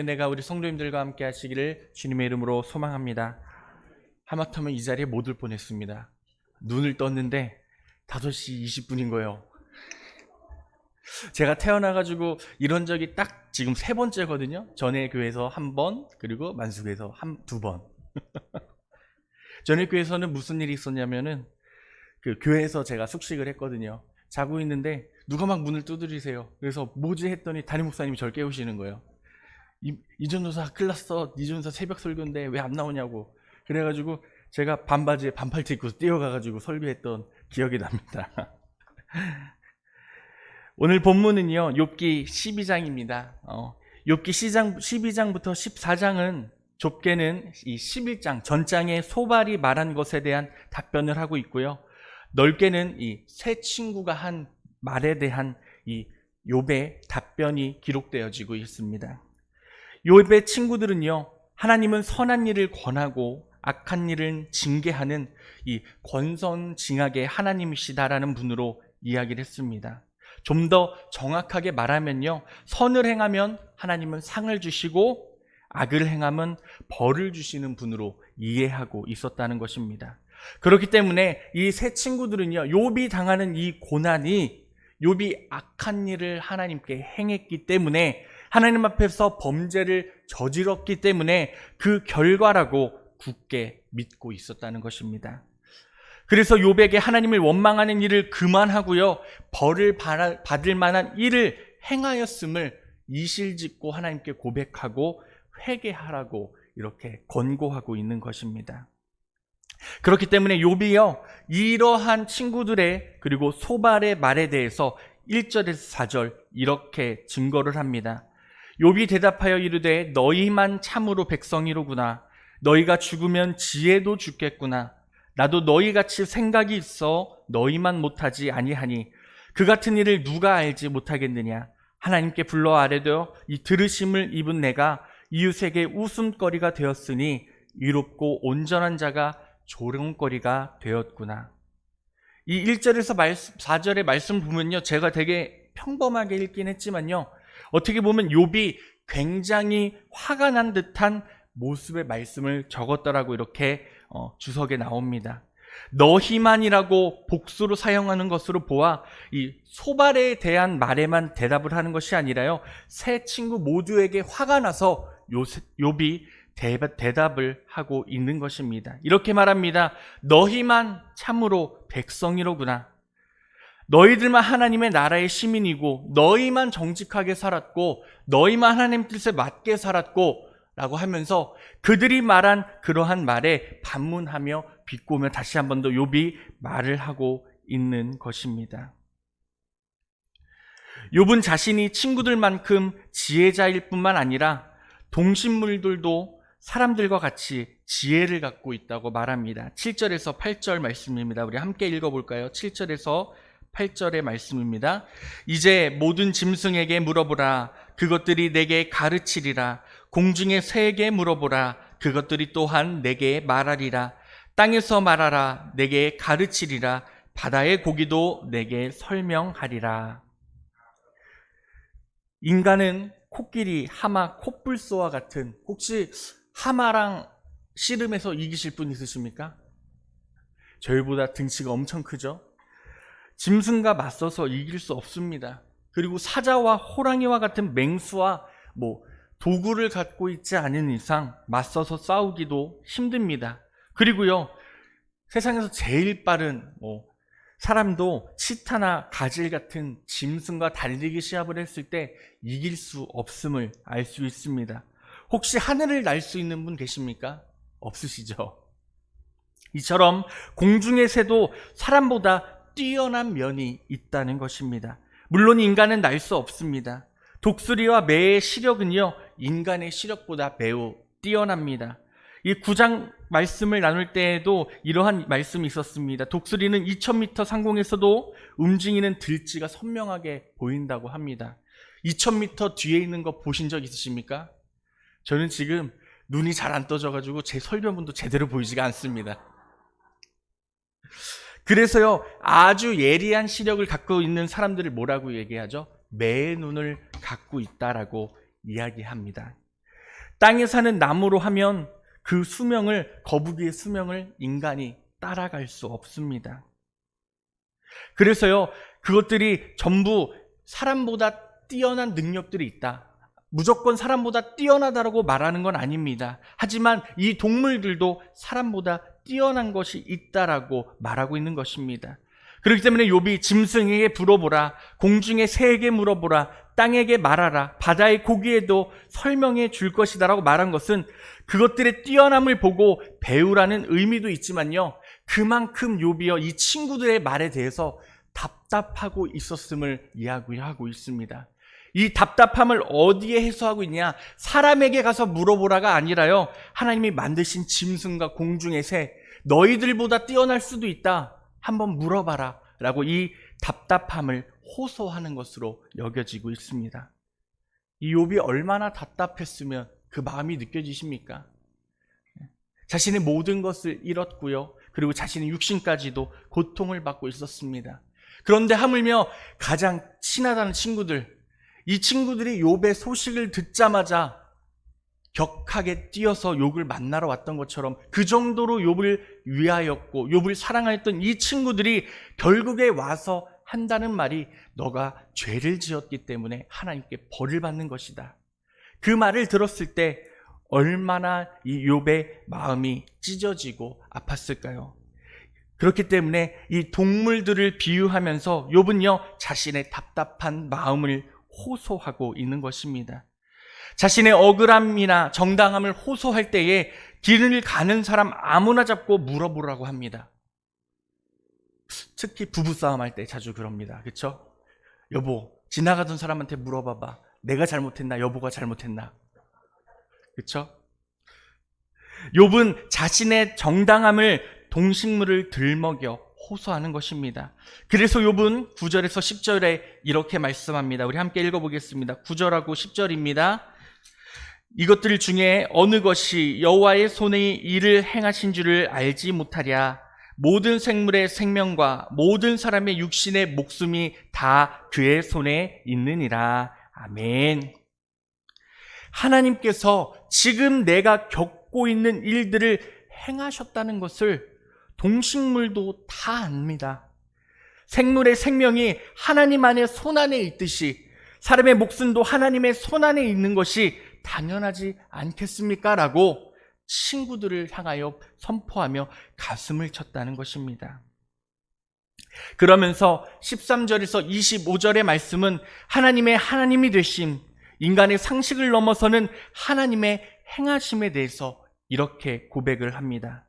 내가 우리 성도님들과 함께 하시기를 주님의 이름으로 소망합니다. 하마터면 이 자리에 못 올 뻔했습니다. 눈을 떴는데 5시 20분인 거예요. 제가 태어나가지고 이런 적이 딱 지금 3번째거든요. 전에 교회에서 1번, 그리고 만수교회에서 2번. 전에 교회에서는 무슨 일이 있었냐면은 그 교회에서 제가 숙식을 했거든요. 자고 있는데 누가 막 문을 두드리세요. 그래서 뭐지 했더니 담임 목사님이 저를 깨우시는 거예요. 이전도사 큰일 났어. 이전도사 새벽 설교인데 왜 안 나오냐고. 그래가지고 제가 반바지에 반팔티 입고 뛰어가가지고 설교했던 기억이 납니다. 오늘 본문은요, 욥기 12장입니다. 욥기 12장부터 14장은 좁게는 이 11장 전장의 소발이 말한 것에 대한 답변을 하고 있고요. 넓게는 이 세 친구가 한 말에 대한 이 욥의 답변이 기록되어지고 있습니다. 욥의 친구들은요, 하나님은 선한 일을 권하고 악한 일은 징계하는 이 권선징악의 하나님이시다라는 분으로 이야기를 했습니다. 좀 더 정확하게 말하면요, 선을 행하면 하나님은 상을 주시고 악을 행하면 벌을 주시는 분으로 이해하고 있었다는 것입니다. 그렇기 때문에 이 세 친구들은요, 욥이 당하는 이 고난이 욥이 악한 일을 하나님께 행했기 때문에, 하나님 앞에서 범죄를 저질렀기 때문에 그 결과라고 굳게 믿고 있었다는 것입니다. 그래서 욥에게 하나님을 원망하는 일을 그만하고요, 벌을 받을 만한 일을 행하였음을 이실직고 하나님께 고백하고 회개하라고 이렇게 권고하고 있는 것입니다. 그렇기 때문에 욥이요, 이러한 친구들의 그리고 소발의 말에 대해서 1절에서 4절 이렇게 증거를 합니다. 욥이 대답하여 이르되 너희만 참으로 백성이로구나. 너희가 죽으면 지혜도 죽겠구나. 나도 너희같이 생각이 있어 너희만 못하지 아니하니 그 같은 일을 누가 알지 못하겠느냐. 하나님께 불러 아뢰되 이 들으심을 입은 내가 이웃에게 웃음거리가 되었으니 의롭고 온전한 자가 조롱거리가 되었구나. 이 1절에서 4절의 말씀을 보면요, 제가 되게 평범하게 읽긴 했지만요, 어떻게 보면 욥이 굉장히 화가 난 듯한 모습의 말씀을 적었더라고 이렇게 주석에 나옵니다. 너희만이라고 복수로 사용하는 것으로 보아 이 소발에 대한 말에만 대답을 하는 것이 아니라요, 세 친구 모두에게 화가 나서 욥이 대답을 하고 있는 것입니다. 이렇게 말합니다. 너희만 참으로 백성이로구나. 너희들만 하나님의 나라의 시민이고 너희만 정직하게 살았고 너희만 하나님 뜻에 맞게 살았고 라고 하면서 그들이 말한 그러한 말에 반문하며 비꼬며 다시 한 번 더 욥이 말을 하고 있는 것입니다. 욥은 자신이 친구들만큼 지혜자일 뿐만 아니라 동식물들도 사람들과 같이 지혜를 갖고 있다고 말합니다. 7절에서 8절 말씀입니다. 우리 함께 읽어볼까요? 7절에서 8절의 말씀입니다. 이제 모든 짐승에게 물어보라. 그것들이 내게 가르치리라. 공중의 새에게 물어보라. 그것들이 또한 내게 말하리라. 땅에서 말하라. 내게 가르치리라. 바다의 고기도 내게 설명하리라. 인간은 코끼리, 하마, 콧불소와 같은, 혹시 하마랑 씨름해서 이기실 분 있으십니까? 저희보다 등치가 엄청 크죠? 짐승과 맞서서 이길 수 없습니다. 그리고 사자와 호랑이와 같은 맹수와 도구를 갖고 있지 않은 이상 맞서서 싸우기도 힘듭니다. 그리고요, 세상에서 제일 빠른 사람도 치타나 가젤 같은 짐승과 달리기 시합을 했을 때 이길 수 없음을 알 수 있습니다. 혹시 하늘을 날 수 있는 분 계십니까? 없으시죠? 이처럼 공중의 새도 사람보다 뛰어난 면이 있다는 것입니다. 물론 인간은 날 수 없습니다. 독수리와 매의 시력은요, 인간의 시력보다 매우 뛰어납니다. 이 9장 말씀을 나눌 때에도 이러한 말씀이 있었습니다. 독수리는 2000m 상공에서도 움직이는 들쥐가 선명하게 보인다고 합니다. 2000m 뒤에 있는 거 보신 적 있으십니까? 저는 지금 눈이 잘 안 떠져가지고 제 설교문도 제대로 보이지가 않습니다. 그래서요, 아주 예리한 시력을 갖고 있는 사람들을 뭐라고 얘기하죠? 매의 눈을 갖고 있다라고 이야기합니다. 땅에 사는 나무로 하면 그 수명을, 거북이의 수명을 인간이 따라갈 수 없습니다. 그래서요, 그것들이 전부 사람보다 뛰어난 능력들이 있다. 무조건 사람보다 뛰어나다라고 말하는 건 아닙니다. 하지만 이 동물들도 사람보다 뛰어난 것이 있다라고 말하고 있는 것입니다. 그렇기 때문에 욥이 짐승에게 물어보라, 공중의 새에게 물어보라, 땅에게 말하라, 바다의 고기에도 설명해 줄 것이다라고 말한 것은 그것들의 뛰어남을 보고 배우라는 의미도 있지만요, 그만큼 욥이요, 이 친구들의 말에 대해서 답답하고 있었음을 이야기하고 있습니다. 이 답답함을 어디에 해소하고 있냐? 사람에게 가서 물어보라가 아니라요, 하나님이 만드신 짐승과 공중의 새, 너희들보다 뛰어날 수도 있다, 한번 물어봐라 라고 이 답답함을 호소하는 것으로 여겨지고 있습니다. 이 욥이 얼마나 답답했으면 그 마음이 느껴지십니까? 자신의 모든 것을 잃었고요, 그리고 자신의 육신까지도 고통을 받고 있었습니다. 그런데 하물며 가장 친하다는 친구들, 이 친구들이 욥의 소식을 듣자마자 격하게 뛰어서 욥을 만나러 왔던 것처럼 그 정도로 욥을 위하였고 욥을 사랑하였던 이 친구들이 결국에 와서 한다는 말이 너가 죄를 지었기 때문에 하나님께 벌을 받는 것이다. 그 말을 들었을 때 얼마나 이 욥의 마음이 찢어지고 아팠을까요? 그렇기 때문에 이 동물들을 비유하면서 욥은요, 자신의 답답한 마음을 호소하고 있는 것입니다. 자신의 억울함이나 정당함을 호소할 때에 길을 가는 사람 아무나 잡고 물어보라고 합니다. 특히 부부싸움 할 때 자주 그럽니다. 그렇죠? 여보, 지나가던 사람한테 물어봐봐. 내가 잘못했나? 여보가 잘못했나? 그렇죠? 욥은 자신의 정당함을 동식물을 들먹여 호소하는 것입니다. 그래서 욥은 9절에서 10절에 이렇게 말씀합니다. 우리 함께 읽어보겠습니다. 9절하고 10절입니다. 이것들 중에 어느 것이 여호와의 손의 일을 행하신 줄을 알지 못하랴. 모든 생물의 생명과 모든 사람의 육신의 목숨이 다 그의 손에 있느니라. 아멘. 하나님께서 지금 내가 겪고 있는 일들을 행하셨다는 것을 동식물도 다 압니다. 생물의 생명이 하나님 안에 손 안에 있듯이 사람의 목숨도 하나님의 손 안에 있는 것이 당연하지 않겠습니까? 라고 친구들을 향하여 선포하며 가슴을 쳤다는 것입니다. 그러면서 13절에서 25절의 말씀은 하나님의 하나님이 되심, 인간의 상식을 넘어서는 하나님의 행하심에 대해서 이렇게 고백을 합니다.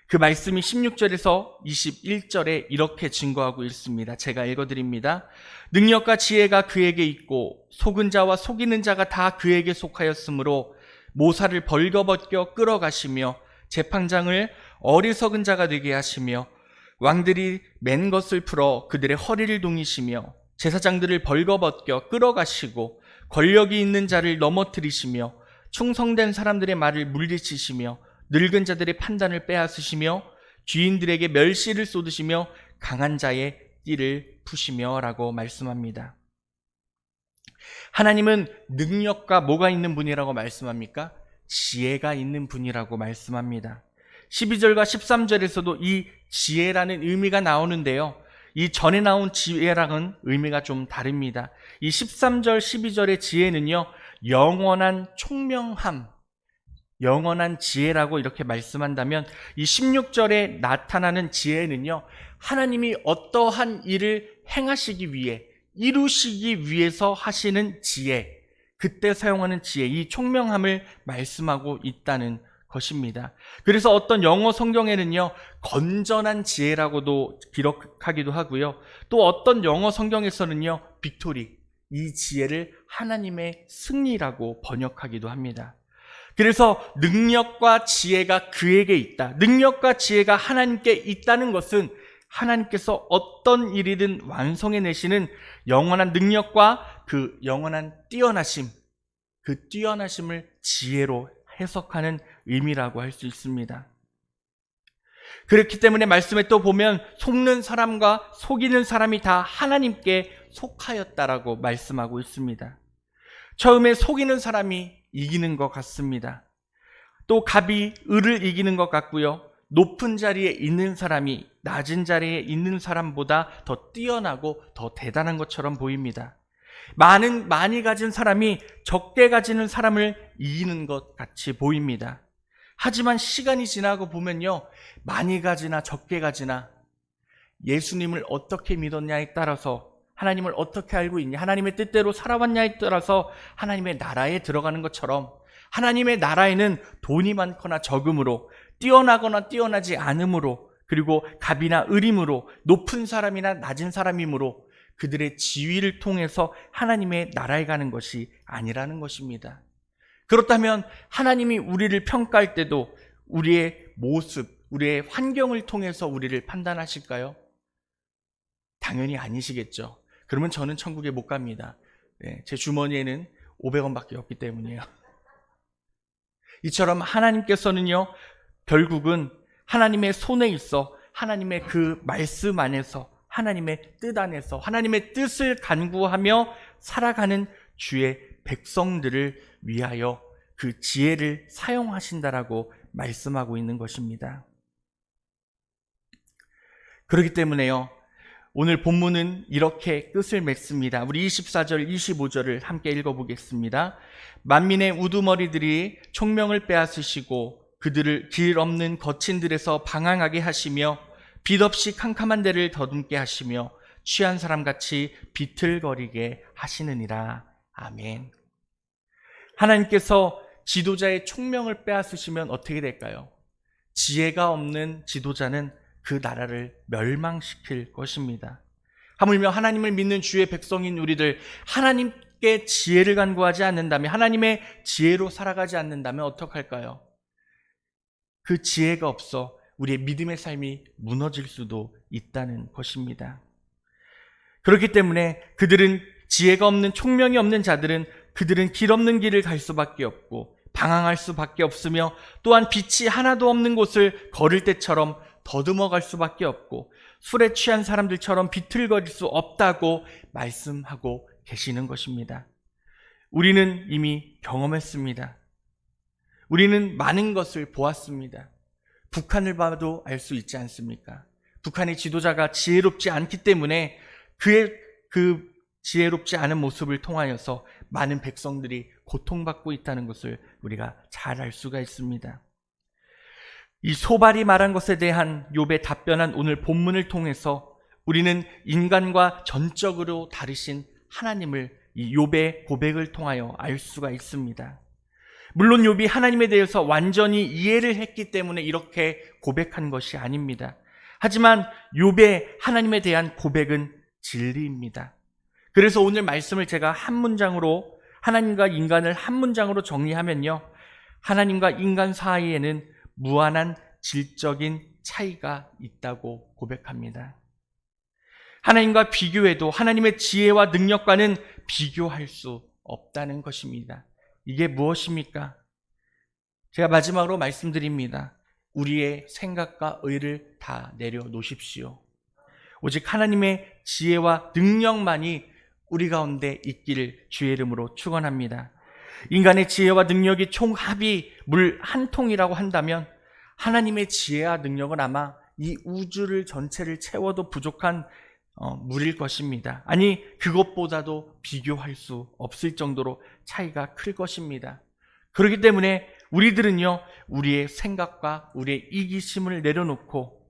그 말씀이 16절에서 21절에 이렇게 증거하고 있습니다. 제가 읽어드립니다. 능력과 지혜가 그에게 있고 속은 자와 속이는 자가 다 그에게 속하였으므로 모사를 벌거벗겨 끌어가시며 재판장을 어리석은 자가 되게 하시며 왕들이 맨 것을 풀어 그들의 허리를 동이시며 제사장들을 벌거벗겨 끌어가시고 권력이 있는 자를 넘어뜨리시며 충성된 사람들의 말을 물리치시며 늙은 자들의 판단을 빼앗으시며 주인들에게 멸시를 쏟으시며 강한 자의 띠를 푸시며 라고 말씀합니다. 하나님은 능력과 뭐가 있는 분이라고 말씀합니까? 지혜가 있는 분이라고 말씀합니다. 12절과 13절에서도 이 지혜라는 의미가 나오는데요, 이 전에 나온 지혜랑은 의미가 좀 다릅니다. 이 13절, 12절의 지혜는요, 영원한 총명함, 영원한 지혜라고 이렇게 말씀한다면, 이 16절에 나타나는 지혜는요, 하나님이 어떠한 일을 행하시기 위해, 이루시기 위해서 하시는 지혜, 그때 사용하는 지혜, 이 총명함을 말씀하고 있다는 것입니다. 그래서 어떤 영어 성경에는요, 건전한 지혜라고도 기록하기도 하고요, 또 어떤 영어 성경에서는요, 빅토리, 이 지혜를 하나님의 승리라고 번역하기도 합니다. 그래서 능력과 지혜가 그에게 있다, 능력과 지혜가 하나님께 있다는 것은 하나님께서 어떤 일이든 완성해내시는 영원한 능력과 그 영원한 뛰어나심, 그 뛰어나심을 지혜로 해석하는 의미라고 할 수 있습니다. 그렇기 때문에 말씀에 또 보면 속는 사람과 속이는 사람이 다 하나님께 속하였다라고 말씀하고 있습니다. 처음에 속이는 사람이 이기는 것 같습니다. 또 갑이 을을 이기는 것 같고요. 높은 자리에 있는 사람이 낮은 자리에 있는 사람보다 더 뛰어나고 더 대단한 것처럼 보입니다. 많이 가진 사람이 적게 가지는 사람을 이기는 것 같이 보입니다. 하지만 시간이 지나고 보면요, 많이 가지나 적게 가지나 예수님을 어떻게 믿었냐에 따라서, 하나님을 어떻게 알고 있냐, 하나님의 뜻대로 살아왔냐에 따라서 하나님의 나라에 들어가는 것처럼, 하나님의 나라에는 돈이 많거나 적음으로, 뛰어나거나 뛰어나지 않음으로, 그리고 갑이나 을임으로, 높은 사람이나 낮은 사람이므로 그들의 지위를 통해서 하나님의 나라에 가는 것이 아니라는 것입니다. 그렇다면 하나님이 우리를 평가할 때도 우리의 모습, 우리의 환경을 통해서 우리를 판단하실까요? 당연히 아니시겠죠. 그러면 저는 천국에 못 갑니다. 제 주머니에는 500원밖에 없기 때문이에요. 이처럼 하나님께서는요, 결국은 하나님의 손에 있어 하나님의 그 말씀 안에서, 하나님의 뜻 안에서 하나님의 뜻을 간구하며 살아가는 주의 백성들을 위하여 그 지혜를 사용하신다라고 말씀하고 있는 것입니다. 그렇기 때문에요, 오늘 본문은 이렇게 끝을 맺습니다. 우리 24절, 25절을 함께 읽어보겠습니다. 만민의 우두머리들이 총명을 빼앗으시고 그들을 길 없는 거친들에서 방황하게 하시며 빛 없이 캄캄한 데를 더듬게 하시며 취한 사람같이 비틀거리게 하시느니라. 아멘. 하나님께서 지도자의 총명을 빼앗으시면 어떻게 될까요? 지혜가 없는 지도자는 그 나라를 멸망시킬 것입니다. 하물며 하나님을 믿는 주의 백성인 우리들, 하나님께 지혜를 간구하지 않는다면, 하나님의 지혜로 살아가지 않는다면 어떡할까요? 그 지혜가 없어 우리의 믿음의 삶이 무너질 수도 있다는 것입니다. 그렇기 때문에 그들은, 지혜가 없는, 총명이 없는 자들은 그들은 길 없는 길을 갈 수밖에 없고 방황할 수밖에 없으며, 또한 빛이 하나도 없는 곳을 걸을 때처럼 더듬어 갈 수밖에 없고 술에 취한 사람들처럼 비틀거릴 수 없다고 말씀하고 계시는 것입니다. 우리는 이미 경험했습니다. 우리는 많은 것을 보았습니다. 북한을 봐도 알 수 있지 않습니까? 북한의 지도자가 지혜롭지 않기 때문에 그의 그 지혜롭지 않은 모습을 통하여서 많은 백성들이 고통받고 있다는 것을 우리가 잘 알 수가 있습니다. 이 소발이 말한 것에 대한 욥의 답변한 오늘 본문을 통해서 우리는 인간과 전적으로 다르신 하나님을 이 욥의 고백을 통하여 알 수가 있습니다. 물론 욥이 하나님에 대해서 완전히 이해를 했기 때문에 이렇게 고백한 것이 아닙니다. 하지만 욥의 하나님에 대한 고백은 진리입니다. 그래서 오늘 말씀을 제가 한 문장으로, 하나님과 인간을 한 문장으로 정리하면요, 하나님과 인간 사이에는 무한한 질적인 차이가 있다고 고백합니다. 하나님과 비교해도 하나님의 지혜와 능력과는 비교할 수 없다는 것입니다. 이게 무엇입니까? 제가 마지막으로 말씀드립니다. 우리의 생각과 의를 다 내려놓으십시오. 오직 하나님의 지혜와 능력만이 우리 가운데 있기를 주의 이름으로 축원합니다. 인간의 지혜와 능력이 총합이 물 한 통이라고 한다면 하나님의 지혜와 능력은 아마 이 우주를 전체를 채워도 부족한 물일 것입니다. 아니, 그것보다도 비교할 수 없을 정도로 차이가 클 것입니다. 그렇기 때문에 우리들은요, 우리의 생각과 우리의 이기심을 내려놓고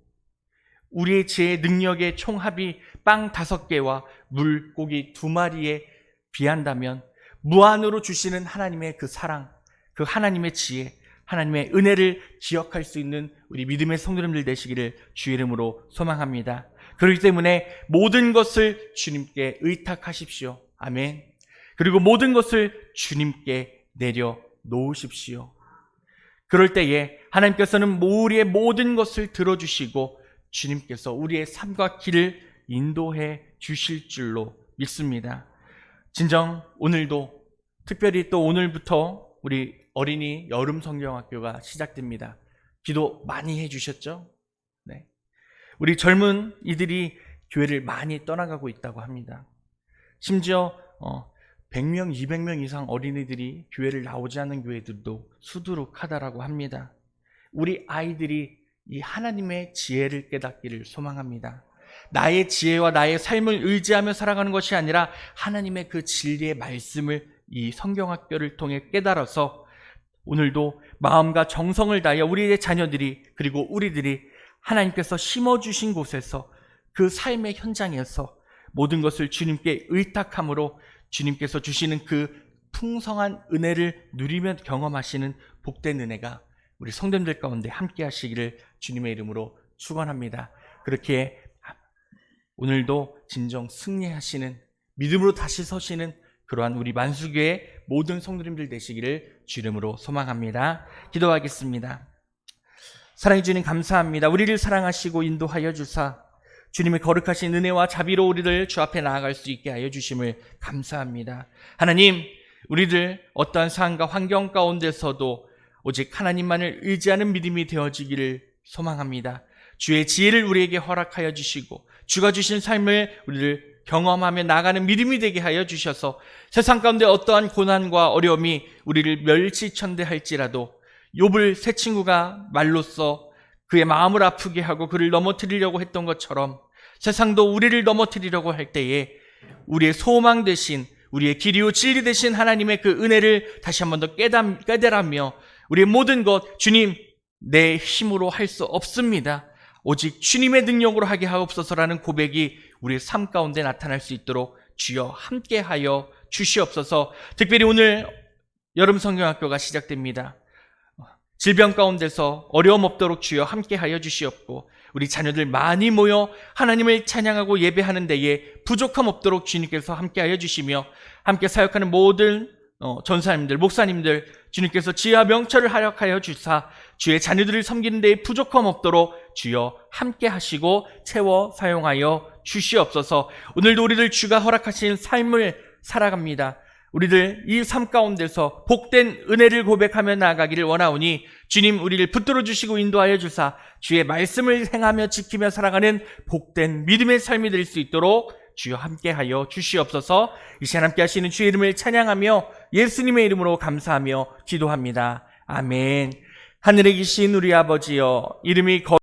우리의 지혜의 능력의 총합이 빵 5개와 물고기 2마리에 비한다면 무한으로 주시는 하나님의 그 사랑, 그 하나님의 지혜, 하나님의 은혜를 기억할 수 있는 우리 믿음의 성도님들 되시기를 주의 이름으로 소망합니다. 그렇기 때문에 모든 것을 주님께 의탁하십시오. 아멘. 그리고 모든 것을 주님께 내려놓으십시오. 그럴 때에 하나님께서는 우리의 모든 것을 들어주시고 주님께서 우리의 삶과 길을 인도해 주실 줄로 믿습니다. 진정 오늘도, 특별히 또 오늘부터 우리 어린이 여름 성경학교가 시작됩니다. 기도 많이 해주셨죠? 네. 우리 젊은 이들이 교회를 많이 떠나가고 있다고 합니다. 심지어 100명, 200명 이상 어린이들이 교회를 나오지 않는 교회들도 수두룩하다라고 합니다. 우리 아이들이 이 하나님의 지혜를 깨닫기를 소망합니다. 나의 지혜와 나의 삶을 의지하며 살아가는 것이 아니라 하나님의 그 진리의 말씀을 이 성경학교를 통해 깨달아서 오늘도 마음과 정성을 다하여 우리의 자녀들이 그리고 우리들이 하나님께서 심어주신 곳에서 그 삶의 현장에서 모든 것을 주님께 의탁함으로 주님께서 주시는 그 풍성한 은혜를 누리며 경험하시는 복된 은혜가 우리 성도님들 가운데 함께 하시기를 주님의 이름으로 축원합니다. 그렇게 오늘도 진정 승리하시는 믿음으로 다시 서시는 그러한 우리 만수교의 모든 성도님들 되시기를 주 이름으로 소망합니다. 기도하겠습니다. 사랑해 주님 감사합니다. 우리를 사랑하시고 인도하여 주사 주님의 거룩하신 은혜와 자비로 우리를 주 앞에 나아갈 수 있게 하여 주심을 감사합니다. 하나님, 우리들 어떠한 상황과 환경 가운데서도 오직 하나님만을 의지하는 믿음이 되어지기를 소망합니다. 주의 지혜를 우리에게 허락하여 주시고 주가 주신 삶을 우리를 경험하며 나가는 믿음이 되게 하여 주셔서 세상 가운데 어떠한 고난과 어려움이 우리를 멸시천대할지라도 욥을 세 친구가 말로써 그의 마음을 아프게 하고 그를 넘어뜨리려고 했던 것처럼 세상도 우리를 넘어뜨리려고 할 때에 우리의 소망 되신 우리의 길이요 진리 되신 하나님의 그 은혜를 다시 한 번 더 깨달으며 우리의 모든 것 주님 내 힘으로 할 수 없습니다. 오직 주님의 능력으로 하게 하옵소서라는 고백이 우리의 삶 가운데 나타날 수 있도록 주여 함께하여 주시옵소서. 특별히 오늘 여름 성경학교가 시작됩니다. 질병 가운데서 어려움 없도록 주여 함께하여 주시옵고 우리 자녀들 많이 모여 하나님을 찬양하고 예배하는 데에 부족함 없도록 주님께서 함께하여 주시며 함께 사역하는 모든 전사님들, 목사님들 주님께서 지혜와 명철을 활약하여 주사 주의 자녀들을 섬기는 데에 부족함 없도록 주여 함께 하시고 채워 사용하여 주시옵소서. 오늘도 우리들 주가 허락하신 삶을 살아갑니다. 우리들 이 삶 가운데서 복된 은혜를 고백하며 나아가기를 원하오니 주님 우리를 붙들어 주시고 인도하여 주사 주의 말씀을 행하며 지키며 살아가는 복된 믿음의 삶이 될 수 있도록 주여 함께하여 주시옵소서. 이 시간 함께 하시는 주의 이름을 찬양하며 예수님의 이름으로 감사하며 기도합니다. 아멘. 하늘에 계신 우리 아버지여 이름이